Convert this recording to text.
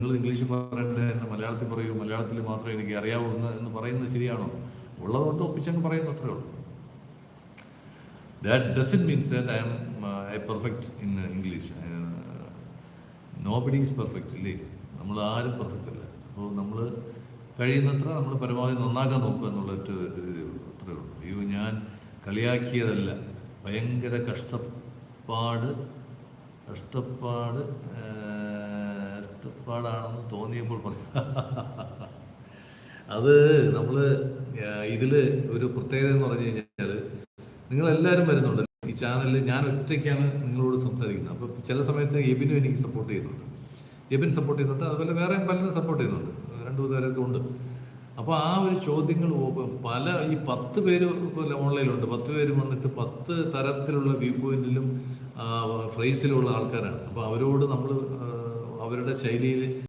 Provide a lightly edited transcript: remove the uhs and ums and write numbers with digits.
നിങ്ങൾ ഇംഗ്ലീഷ് പറയണ്ടേ എന്ന് മലയാളത്തിൽ പറയൂ, മലയാളത്തിൽ മാത്രമേ എനിക്ക് അറിയാവൂ എന്ന് പറയുന്നത് ശരിയാണോ? ഉള്ളതുകൊണ്ട് ഒപ്പിച്ചങ്ങ് പറയുന്നു, അത്രേ ഉള്ളൂ. That doesn't mean that I am perfect in English. Nobody is perfect, ഇല്ലേ? നമ്മൾ ആരും പെർഫെക്റ്റ് അല്ല. അപ്പോൾ നമ്മൾ കഴിയുന്നത്ര നമ്മൾ പരമാവധി നന്നാക്കാൻ നോക്കുക എന്നുള്ള ഒരു അത്രേ ഉള്ളൂ. അയ്യോ, ഞാൻ കളിയാക്കിയതല്ല, ഭയങ്കര കഷ്ടപ്പാടാണെന്ന് തോന്നിയപ്പോൾ പറഞ്ഞു. അത് നമ്മൾ ഇതിൽ ഒരു പ്രത്യേകത എന്ന് പറഞ്ഞു കഴിഞ്ഞാൽ, നിങ്ങളെല്ലാവരും വരുന്നുണ്ട് ഈ ചാനലിൽ. ഞാൻ ഒറ്റയ്ക്കാണ് നിങ്ങളോട് സംസാരിക്കുന്നത്. അപ്പോൾ ചില സമയത്ത് എബിനും എനിക്ക് സപ്പോർട്ട് ചെയ്യുന്നുണ്ട്, അതുപോലെ വേറെ പലരും സപ്പോർട്ട് ചെയ്യുന്നുണ്ട്, 2-3 പേരൊക്കെ ഉണ്ട്. അപ്പോൾ ആ ഒരു ചോദ്യങ്ങൾ പല ഈ 10 പേര് ഓൺലൈനിലുണ്ട്. 10 പേര് വന്നിട്ട് 10 തരത്തിലുള്ള വ്യൂ പോയിന്റിലും ഫ്രേസിലുള്ള ആൾക്കാരാണ്. അപ്പോൾ അവരോട് നമ്മൾ അവരുടെ ശൈലിയിൽ